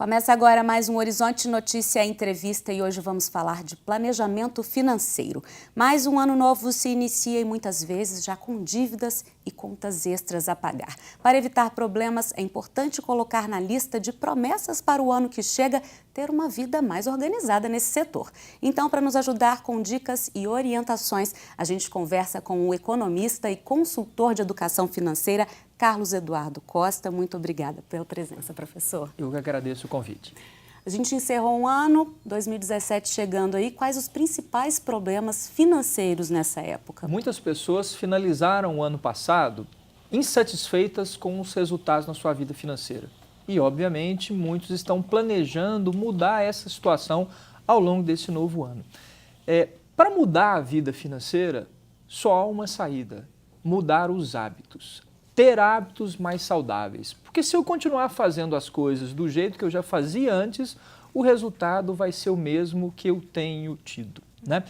Começa agora mais um Horizonte Notícia Entrevista e hoje vamos falar de planejamento financeiro. Mais um ano novo se inicia e muitas vezes já com dívidas e contas extras a pagar. Para evitar problemas, é importante colocar na lista de promessas para o ano que chega ter uma vida mais organizada nesse setor. Então, para nos ajudar com dicas e orientações, a gente conversa com o economista e consultor de educação financeira, Carlos Eduardo Costa. Muito obrigada pela presença, professor. Eu que agradeço o convite. A gente encerrou um ano, 2017 chegando aí. Quais os principais problemas financeiros nessa época? Muitas pessoas finalizaram o ano passado insatisfeitas com os resultados na sua vida financeira. E, obviamente, muitos estão planejando mudar essa situação ao longo desse novo ano. Para mudar a vida financeira, só há uma saída: mudar os hábitos. Ter hábitos mais saudáveis. Porque se eu continuar fazendo as coisas do jeito que eu já fazia antes, o resultado vai ser o mesmo que eu tenho tido, né?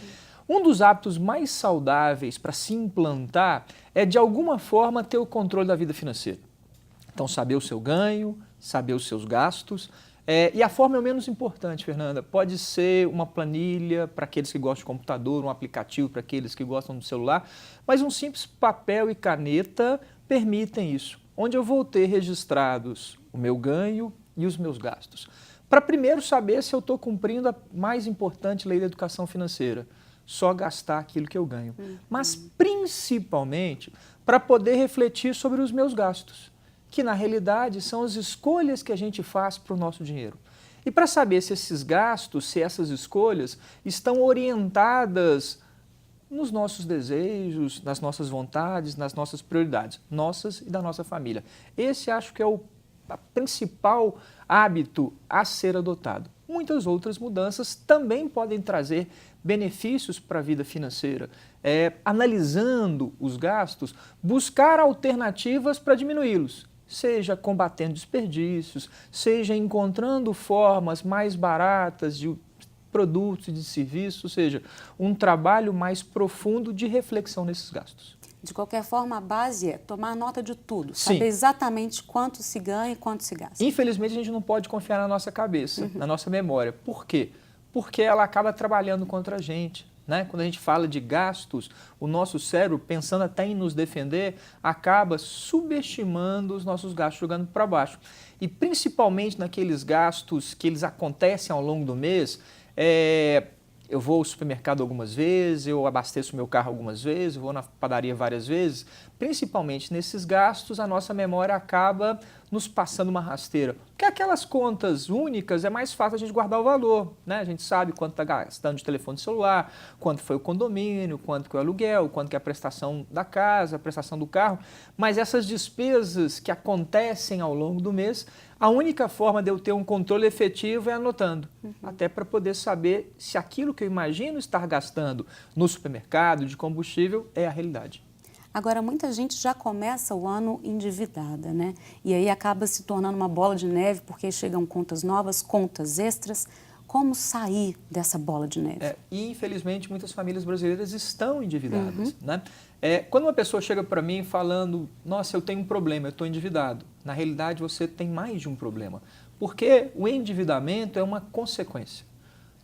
Um dos hábitos mais saudáveis para se implantar é, de alguma forma, ter o controle da vida financeira. Então, saber o seu ganho, saber os seus gastos. E a forma é o menos importante, Fernanda. Pode ser uma planilha para aqueles que gostam de computador, um aplicativo para aqueles que gostam do celular, mas um simples papel e caneta permitem isso, onde eu vou ter registrados o meu ganho e os meus gastos. Para primeiro saber se eu estou cumprindo a mais importante lei da educação financeira, só gastar aquilo que eu ganho. Mas principalmente para poder refletir sobre os meus gastos, que na realidade são as escolhas que a gente faz para o nosso dinheiro. E para saber se esses gastos, se essas escolhas estão orientadas nos nossos desejos, nas nossas vontades, nas nossas prioridades, nossas e da nossa família. Esse acho que é o principal hábito a ser adotado. Muitas outras mudanças também podem trazer benefícios para a vida financeira. Analisando os gastos, buscar alternativas para diminuí-los, seja combatendo desperdícios, seja encontrando formas mais baratas de produtos e de serviços, ou seja, um trabalho mais profundo de reflexão nesses gastos. De qualquer forma, a base é tomar nota de tudo, Sim. Saber exatamente quanto se ganha e quanto se gasta. Infelizmente, a gente não pode confiar na nossa cabeça, na nossa memória. Por quê? Porque ela acaba trabalhando contra a gente, né? Quando a gente fala de gastos, o nosso cérebro, pensando até em nos defender, acaba subestimando os nossos gastos, jogando para baixo. E principalmente naqueles gastos que eles acontecem ao longo do mês, eu vou ao supermercado algumas vezes, eu abasteço meu carro algumas vezes, eu vou na padaria várias vezes. Principalmente nesses gastos, a nossa memória acaba nos passando uma rasteira. Porque aquelas contas únicas é mais fácil a gente guardar o valor, né? A gente sabe quanto está gastando de telefone celular, quanto foi o condomínio, quanto que é o aluguel, quanto que é a prestação da casa, a prestação do carro. Mas essas despesas que acontecem ao longo do mês, a única forma de eu ter um controle efetivo é anotando, até para poder saber se aquilo que eu imagino estar gastando no supermercado, de combustível, é a realidade. Agora, muita gente já começa o ano endividada, né? E aí acaba se tornando uma bola de neve, porque chegam contas novas, contas extras. Como sair dessa bola de neve? E, infelizmente, muitas famílias brasileiras estão endividadas, né? Quando uma pessoa chega para mim falando, nossa, eu tenho um problema, eu estou endividado. Na realidade, você tem mais de um problema, porque o endividamento é uma consequência.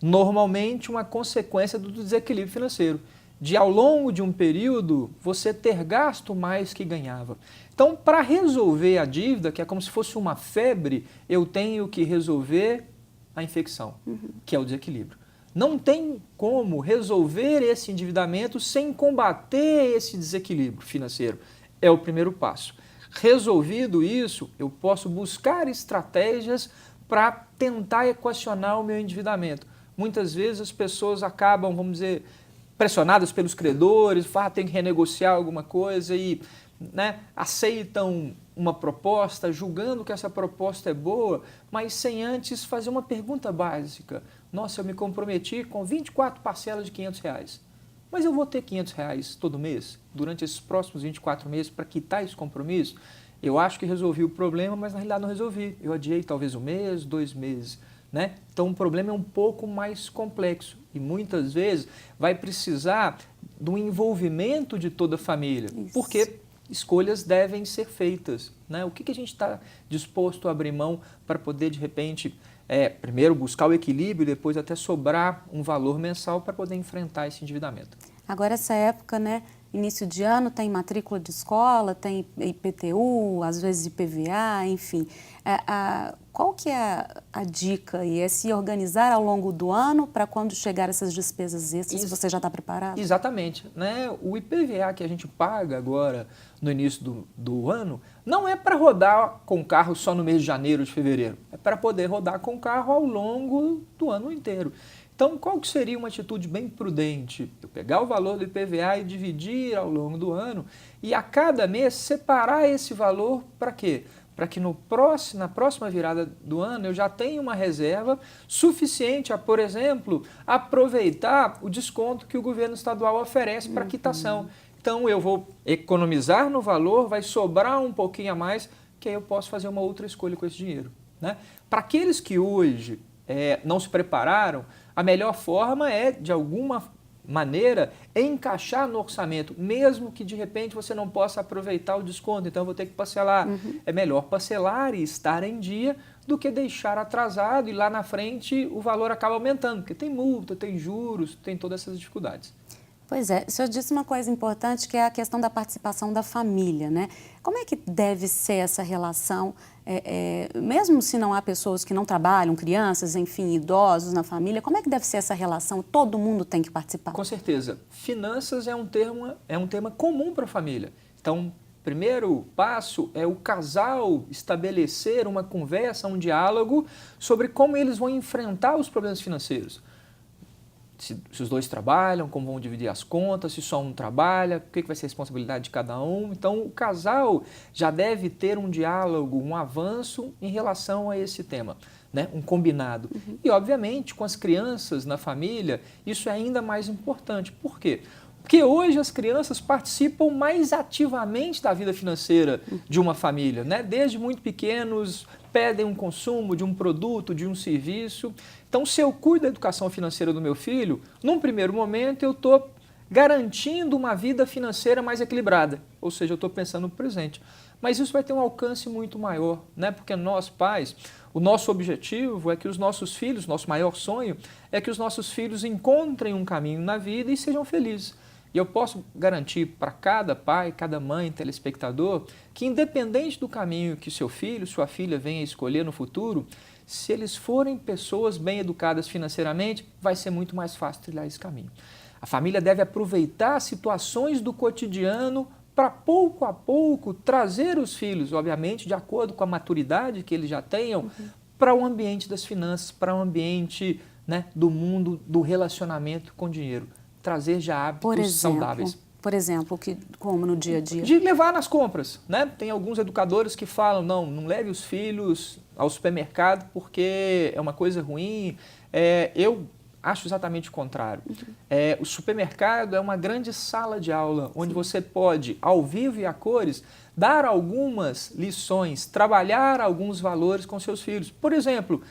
Normalmente, uma consequência do desequilíbrio financeiro, de ao longo de um período você ter gasto mais que ganhava. Então, para resolver a dívida, que é como se fosse uma febre, eu tenho que resolver a infecção, que é o desequilíbrio. Não tem como resolver esse endividamento sem combater esse desequilíbrio financeiro. É o primeiro passo. Resolvido isso, eu posso buscar estratégias para tentar equacionar o meu endividamento. Muitas vezes as pessoas acabam, vamos dizer, pressionadas pelos credores, tem que renegociar alguma coisa e, né, aceitam uma proposta, julgando que essa proposta é boa, mas sem antes fazer uma pergunta básica. Nossa, eu me comprometi com 24 parcelas de R$500, mas eu vou ter R$500 todo mês, durante esses próximos 24 meses, para quitar esse compromisso? Eu acho que resolvi o problema, mas na realidade não resolvi. Eu adiei talvez um mês, 2 meses. Né? Então o problema é um pouco mais complexo e muitas vezes vai precisar do envolvimento de toda a família, porque escolhas devem ser feitas, né? O que a gente está disposto a abrir mão para poder, de repente, primeiro buscar o equilíbrio, depois até sobrar um valor mensal para poder enfrentar esse endividamento. Agora, essa época, né, início de ano, tem matrícula de escola, tem IPTU, às vezes IPVA, enfim. Qual que é a dica? E é se organizar ao longo do ano para quando chegar essas despesas extras, você já está preparado? Exatamente. Né? O IPVA que a gente paga agora no início do ano não é para rodar com o carro só no mês de janeiro, de fevereiro. É para poder rodar com o carro ao longo do ano inteiro. Então, qual que seria uma atitude bem prudente? Eu pegar o valor do IPVA e dividir ao longo do ano e a cada mês separar esse valor para quê? Para que na próxima virada do ano eu já tenha uma reserva suficiente a, por exemplo, aproveitar o desconto que o governo estadual oferece para quitação. Então, eu vou economizar no valor, vai sobrar um pouquinho a mais, que aí eu posso fazer uma outra escolha com esse dinheiro. Né? Para aqueles que hoje não se prepararam, a melhor forma é, de alguma maneira, encaixar no orçamento, mesmo que de repente você não possa aproveitar o desconto, então eu vou ter que parcelar. É melhor parcelar e estar em dia do que deixar atrasado e lá na frente o valor acaba aumentando, porque tem multa, tem juros, tem todas essas dificuldades. Pois é, o senhor disse uma coisa importante que é a questão da participação da família, né? Como é que deve ser essa relação, mesmo se não há pessoas que não trabalham, crianças, enfim, idosos na família, como é que deve ser essa relação? Todo mundo tem que participar? Com certeza. Finanças é um tema comum para a família. Então, primeiro passo é o casal estabelecer uma conversa, um diálogo sobre como eles vão enfrentar os problemas financeiros. Se os dois trabalham, como vão dividir as contas, se só um trabalha, o que vai ser a responsabilidade de cada um. Então, o casal já deve ter um diálogo, um avanço em relação a esse tema, né? Um combinado. E, obviamente, com as crianças na família, isso é ainda mais importante. Por quê? Porque hoje as crianças participam mais ativamente da vida financeira de uma família, né? Desde muito pequenos, pedem um consumo de um produto, de um serviço. Então, se eu cuido da educação financeira do meu filho, num primeiro momento eu estou garantindo uma vida financeira mais equilibrada, ou seja, eu estou pensando no presente. Mas isso vai ter um alcance muito maior, né? Porque nós pais, o nosso objetivo é que os nossos filhos, nosso maior sonho é que os nossos filhos encontrem um caminho na vida e sejam felizes. E eu posso garantir para cada pai, cada mãe, telespectador, que independente do caminho que seu filho, sua filha venha escolher no futuro, se eles forem pessoas bem educadas financeiramente, vai ser muito mais fácil trilhar esse caminho. A família deve aproveitar situações do cotidiano para pouco a pouco trazer os filhos, obviamente, de acordo com a maturidade que eles já tenham, para o ambiente das finanças, para o ambiente, né, do mundo, do relacionamento com dinheiro. Trazer já hábitos saudáveis. Por exemplo, como no dia a dia? De levar nas compras, né? Tem alguns educadores que falam, não leve os filhos ao supermercado porque é uma coisa ruim. Eu acho exatamente o contrário. O supermercado é uma grande sala de aula onde você pode, ao vivo e a cores, dar algumas lições, trabalhar alguns valores com seus filhos. Por exemplo,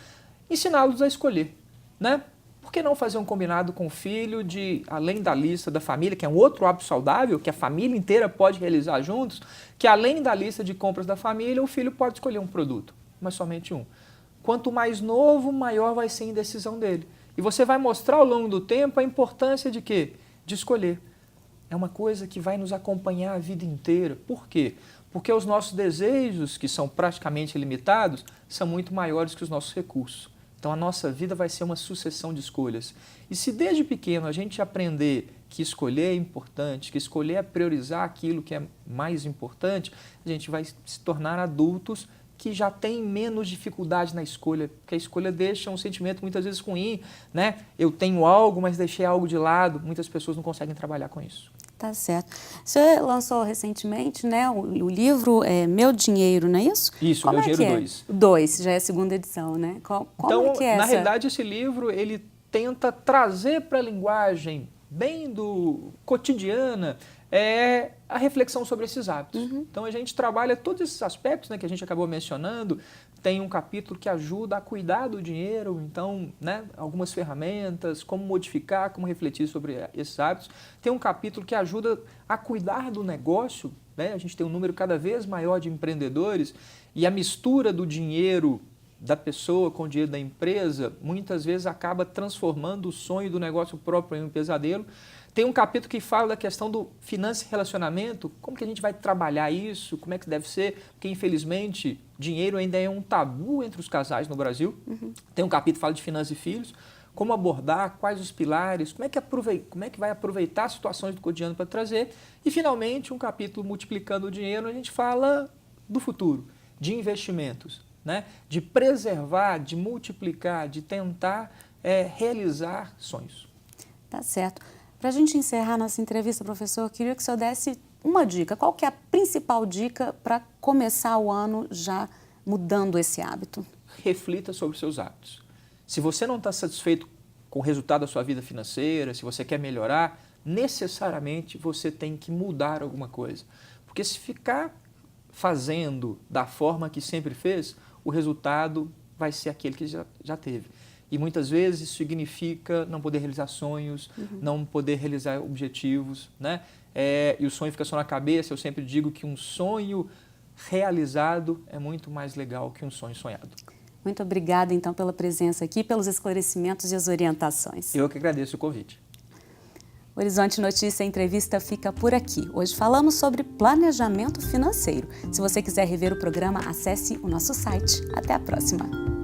ensiná-los a escolher, né? Por que não fazer um combinado com o filho de, além da lista da família, que é um outro hábito saudável, que a família inteira pode realizar juntos, que além da lista de compras da família, o filho pode escolher um produto, mas somente um. Quanto mais novo, maior vai ser a indecisão dele. E você vai mostrar ao longo do tempo a importância de quê? De escolher. É uma coisa que vai nos acompanhar a vida inteira. Por quê? Porque os nossos desejos, que são praticamente ilimitados, são muito maiores que os nossos recursos. Então, a nossa vida vai ser uma sucessão de escolhas. E se desde pequeno a gente aprender que escolher é importante, que escolher é priorizar aquilo que é mais importante, a gente vai se tornar adultos que já têm menos dificuldade na escolha, porque a escolha deixa um sentimento muitas vezes ruim, né? Eu tenho algo, mas deixei algo de lado. Muitas pessoas não conseguem trabalhar com isso. Tá certo. Você lançou recentemente, né, o livro Meu Dinheiro, não é isso? Isso, Como Meu Dinheiro 2. 2, já é a segunda edição, né? Como então, é que é na essa? realidade, esse livro, ele tenta trazer para a linguagem bem cotidiana a reflexão sobre esses hábitos. Então, a gente trabalha todos esses aspectos, né, que a gente acabou mencionando. Tem um capítulo que ajuda a cuidar do dinheiro, então, né, algumas ferramentas, como modificar, como refletir sobre esses hábitos. Tem um capítulo que ajuda a cuidar do negócio, né? A gente tem um número cada vez maior de empreendedores e a mistura do dinheiro da pessoa, com o dinheiro da empresa, muitas vezes acaba transformando o sonho do negócio próprio em um pesadelo. Tem um capítulo que fala da questão do finanças e relacionamento, como que a gente vai trabalhar isso, como é que deve ser, porque infelizmente dinheiro ainda é um tabu entre os casais no Brasil. Tem um capítulo que fala de finanças e filhos, como abordar, quais os pilares, como é que vai aproveitar as situações do cotidiano para trazer. E finalmente um capítulo multiplicando o dinheiro, a gente fala do futuro, de investimentos, né? De preservar, de multiplicar, de tentar realizar sonhos. Tá certo. Para a gente encerrar nossa entrevista, professor, eu queria que o senhor desse uma dica. Qual que é a principal dica para começar o ano já mudando esse hábito? Reflita sobre os seus hábitos. Se você não está satisfeito com o resultado da sua vida financeira, se você quer melhorar, necessariamente você tem que mudar alguma coisa. Porque se ficar fazendo da forma que sempre fez, o resultado vai ser aquele que já teve. E muitas vezes isso significa não poder realizar sonhos, não poder realizar objetivos, né? E o sonho fica só na cabeça. Eu sempre digo que um sonho realizado é muito mais legal que um sonho sonhado. Muito obrigada, então, pela presença aqui, pelos esclarecimentos e as orientações. Eu que agradeço o convite. Horizonte Notícia Entrevista fica por aqui. Hoje falamos sobre planejamento financeiro. Se você quiser rever o programa, acesse o nosso site. Até a próxima!